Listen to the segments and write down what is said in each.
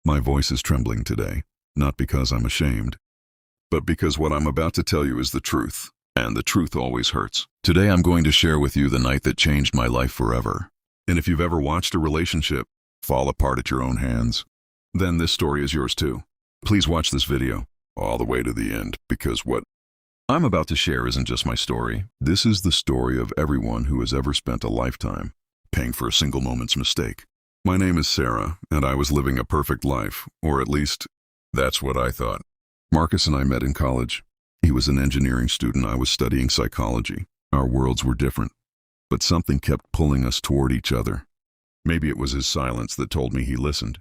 My voice is trembling today, not because I'm ashamed, but because what I'm about to tell you is the truth, and the truth always hurts. Today I'm going to share with you the night that changed my life forever. And if you've ever watched a relationship fall apart at your own hands, then this story is yours too. Please watch this video all the way to the end, because what I'm about to share isn't just my story. This is the story of everyone who has ever spent a lifetime paying for a single moment's mistake. My name is Sarah, and I was living a perfect life, or at least that's what I thought. Marcus and I met in college. He was an engineering student. I was studying psychology. Our worlds were different, but something kept pulling us toward each other. Maybe it was his silence that told me he listened,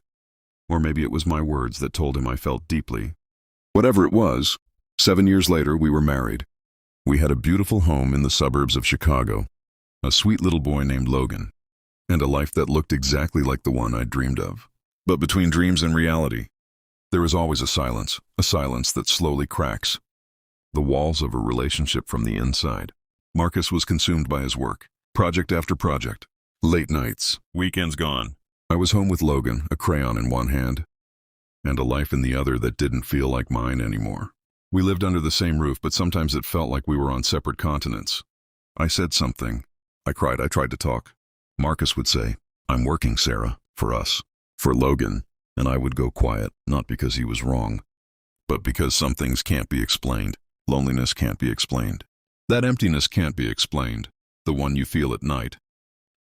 or maybe it was my words that told him I felt deeply. Whatever it was, 7 years later we were married. We had a beautiful home in the suburbs of Chicago, a sweet little boy named Logan, and a life that looked exactly like the one I'd dreamed of. But between dreams and reality, there is always a silence that slowly cracks the walls of a relationship from the inside. Marcus was consumed by his work, project after project, late nights, weekends gone. I was home with Logan, a crayon in one hand, and a life in the other that didn't feel like mine anymore. We lived under the same roof, but sometimes it felt like we were on separate continents. I said something. I cried. I tried to talk. Marcus would say, "I'm working, Sarah, for us, for Logan," and I would go quiet, not because he was wrong, but because some things can't be explained. Loneliness can't be explained. That emptiness can't be explained, the one you feel at night,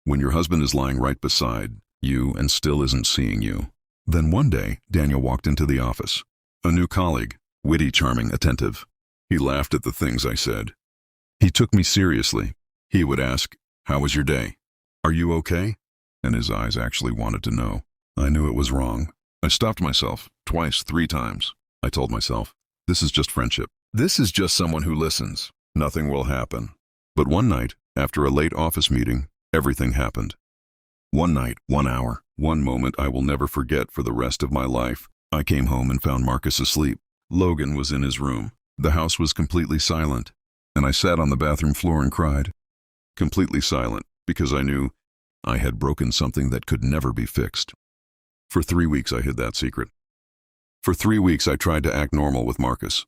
when your husband is lying right beside you and still isn't seeing you. Then one day, Daniel walked into the office, a new colleague, witty, charming, attentive. He laughed at the things I said. He took me seriously. He would ask, "How was your day? Are you okay?" And his eyes actually wanted to know. I knew it was wrong. I stopped myself, twice, 3 times. I told myself, this is just friendship. This is just someone who listens. Nothing will happen. But one night, after a late office meeting, everything happened. One night, 1 hour, one moment I will never forget for the rest of my life. I came home and found Marcus asleep. Logan was in his room. The house was completely silent, and I sat on the bathroom floor and cried. Completely silent, because I knew I had broken something that could never be fixed. For 3 weeks I hid that secret. For 3 weeks I tried to act normal with Marcus.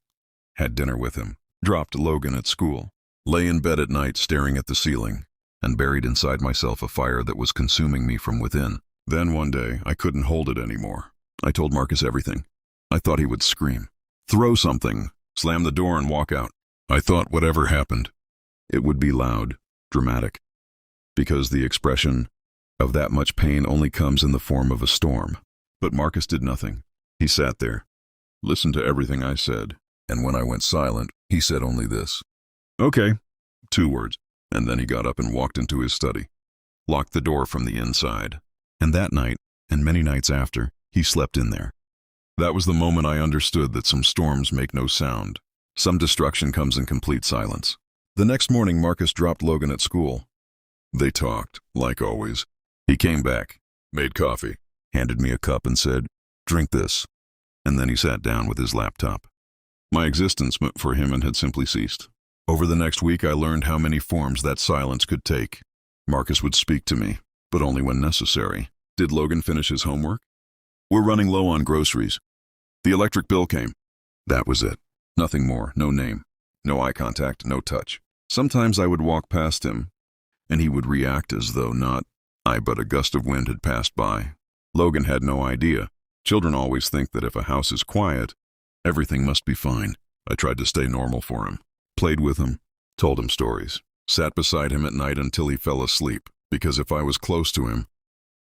Had dinner with him, dropped Logan at school, lay in bed at night staring at the ceiling, and buried inside myself a fire that was consuming me from within. Then one day I couldn't hold it anymore. I told Marcus everything. I thought he would scream, throw something, slam the door and walk out. I thought whatever happened, it would be loud, dramatic, because the expression of that much pain only comes in the form of a storm. But Marcus did nothing. He sat there, listened to everything I said, and when I went silent, he said only this, "Okay," 2 words, and then he got up and walked into his study, locked the door from the inside. And that night, and many nights after, he slept in there. That was the moment I understood that some storms make no sound. Some destruction comes in complete silence. The next morning, Marcus dropped Logan at school. They talked, like always. He came back, made coffee, handed me a cup and said, "Drink this." And then he sat down with his laptop. My existence for him had simply ceased. Over the next week, I learned how many forms that silence could take. Marcus would speak to me, but only when necessary. Did Logan finish his homework? We're running low on groceries. The electric bill came. That was it. Nothing more, no name, no eye contact, no touch. Sometimes I would walk past him, and he would react as though not I but a gust of wind had passed by. Logan had no idea. Children always think that if a house is quiet, everything must be fine. I tried to stay normal for him, played with him, told him stories, sat beside him at night until he fell asleep, because if I was close to him,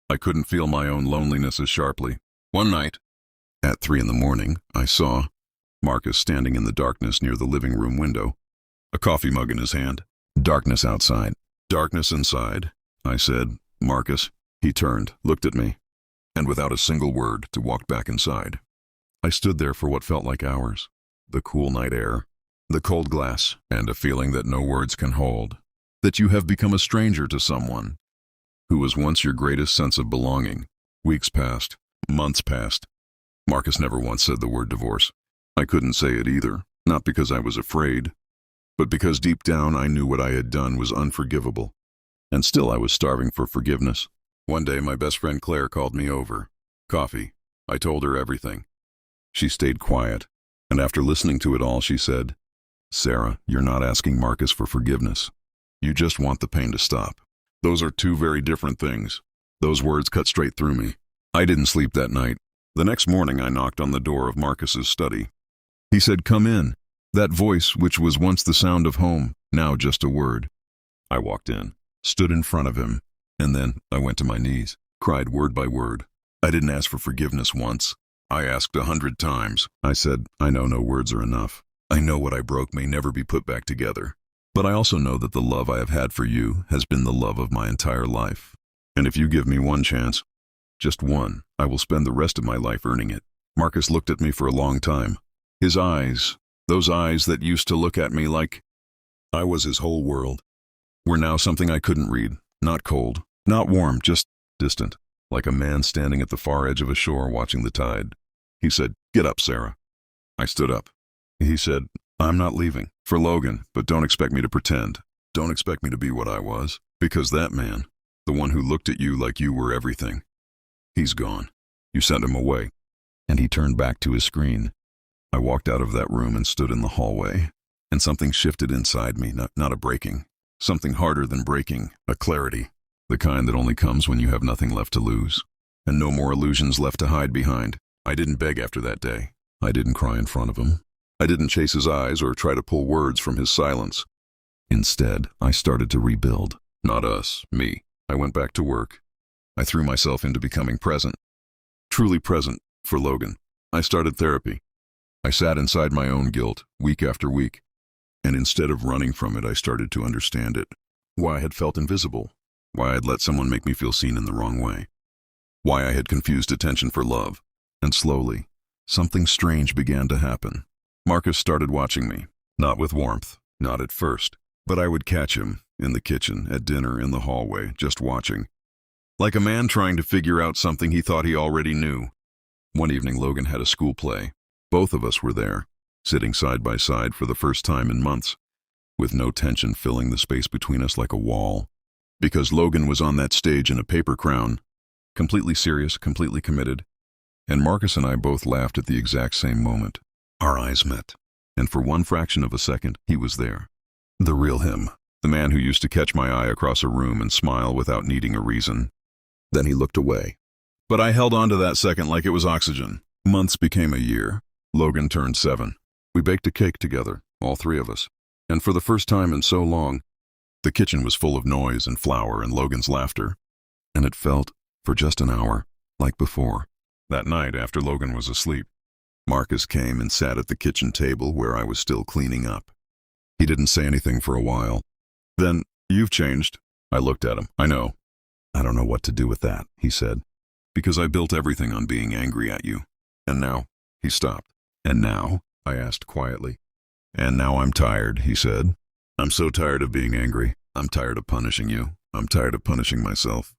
I couldn't feel my own loneliness as sharply. One night, at 3 in the morning, I saw Marcus standing in the darkness near the living room window, a coffee mug in his hand. Darkness outside, darkness inside. I said, "Marcus." He turned, looked at me, and without a single word, to walk back inside. I stood there for what felt like hours. The cool night air, the cold glass, and a feeling that no words can hold. That you have become a stranger to someone who was once your greatest sense of belonging. Weeks passed, months passed. Marcus never once said the word divorce. I couldn't say it either, not because I was afraid, but because deep down I knew what I had done was unforgivable. And still I was starving for forgiveness. One day my best friend Claire called me over. Coffee. I told her everything. She stayed quiet, and after listening to it all, she said, "Sarah, you're not asking Marcus for forgiveness. You just want the pain to stop. Those are two very different things." Those words cut straight through me. I didn't sleep that night. The next morning, I knocked on the door of Marcus's study. He said, "Come in." That voice, which was once the sound of home, now just a word. I walked in, stood in front of him, and then I went to my knees, cried word by word. I didn't ask for forgiveness once. I asked 100 times. I said, "I know no words are enough. I know what I broke may never be put back together. But I also know that the love I have had for you has been the love of my entire life. And if you give me one chance, just one, I will spend the rest of my life earning it." Marcus looked at me for a long time. His eyes, those eyes that used to look at me like I was his whole world, were now something I couldn't read. Not cold, not warm, just distant, like a man standing at the far edge of a shore watching the tide. He said, "Get up, Sarah." I stood up. He said, "I'm not leaving. For Logan, but don't expect me to pretend. Don't expect me to be what I was, because that man, the one who looked at you like you were everything, he's gone. You sent him away." And he turned back to his screen. I walked out of that room and stood in the hallway, and something shifted inside me, not a breaking. Something harder than breaking, a clarity, the kind that only comes when you have nothing left to lose, and no more illusions left to hide behind. I didn't beg after that day. I didn't cry in front of him. I didn't chase his eyes or try to pull words from his silence. Instead, I started to rebuild. Not us, me. I went back to work. I threw myself into becoming present. Truly present for Logan. I started therapy. I sat inside my own guilt, week after week. And instead of running from it, I started to understand it. Why I had felt invisible. Why I had let someone make me feel seen in the wrong way. Why I had confused attention for love. And slowly, something strange began to happen. Marcus started watching me, not with warmth, not at first, but I would catch him, in the kitchen, at dinner, in the hallway, just watching. Like a man trying to figure out something he thought he already knew. One evening, Logan had a school play. Both of us were there, sitting side by side for the first time in months, with no tension filling the space between us like a wall. Because Logan was on that stage in a paper crown, completely serious, completely committed, and Marcus and I both laughed at the exact same moment. Our eyes met, and for one fraction of a second, he was there. The real him, the man who used to catch my eye across a room and smile without needing a reason. Then he looked away. But I held on to that second like it was oxygen. Months became a year. Logan turned 7. We baked a cake together, all three of us. And for the first time in so long, the kitchen was full of noise and flour and Logan's laughter. And it felt, for just an hour, like before. That night, after Logan was asleep, Marcus came and sat at the kitchen table where I was still cleaning up. He didn't say anything for a while. Then, "You've changed." I looked at him. "I know." "I don't know what to do with that," he said. "Because I built everything on being angry at you. And now," he stopped. "And now?" I asked quietly. "And now I'm tired," he said. "I'm so tired of being angry. I'm tired of punishing you. I'm tired of punishing myself."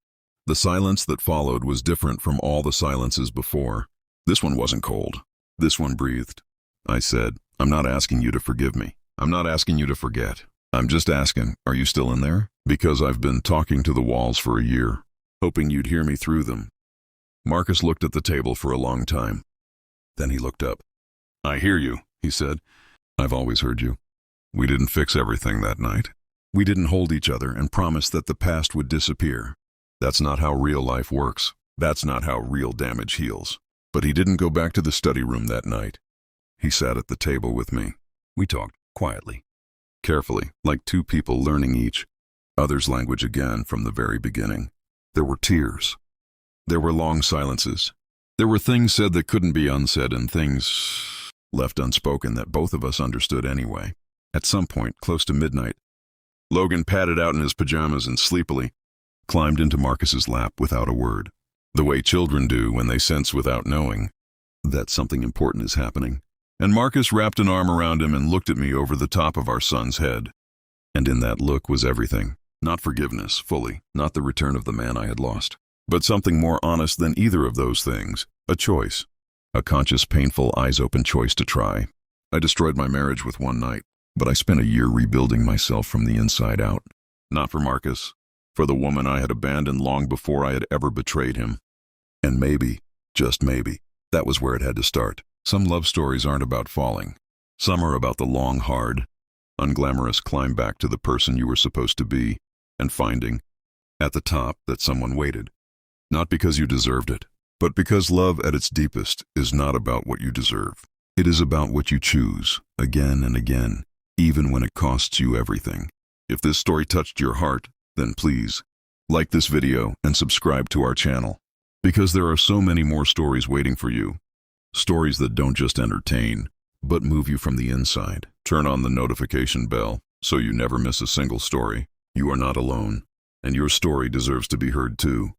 The silence that followed was different from all the silences before. This one wasn't cold. This one breathed. I said, "I'm not asking you to forgive me. I'm not asking you to forget. I'm just asking, are you still in there? Because I've been talking to the walls for a year, hoping you'd hear me through them." Marcus looked at the table for a long time. Then he looked up. "I hear you," he said. "I've always heard you. We didn't fix everything that night. We didn't hold each other and promise that the past would disappear. That's not how real life works. That's not how real damage heals." But he didn't go back to the study room that night. He sat at the table with me. We talked quietly, carefully, like two people learning each other's language again from the very beginning. There were tears. There were long silences. There were things said that couldn't be unsaid and things left unspoken that both of us understood anyway. At some point, close to midnight, Logan padded out in his pajamas and sleepily climbed into Marcus's lap without a word, the way children do when they sense without knowing that something important is happening. And Marcus wrapped an arm around him and looked at me over the top of our son's head. And in that look was everything. Not forgiveness, fully, not the return of the man I had lost, but something more honest than either of those things. A choice. A conscious, painful, eyes-open choice to try. I destroyed my marriage with one night, but I spent a year rebuilding myself from the inside out. Not for Marcus, for the woman I had abandoned long before I had ever betrayed him. And maybe, just maybe, That was where it had to start. Some love stories aren't about falling. Some are about the long, hard, unglamorous climb back to the person you were supposed to be and finding, at the top, that someone waited. Not because you deserved it, but because love at its deepest is not about what you deserve. It is about what you choose, again and again, even when it costs you everything. If this story touched your heart, then please, like this video and subscribe to our channel. Because there are so many more stories waiting for you. Stories that don't just entertain, but move you from the inside. Turn on the notification bell so you never miss a single story. You are not alone, and your story deserves to be heard too.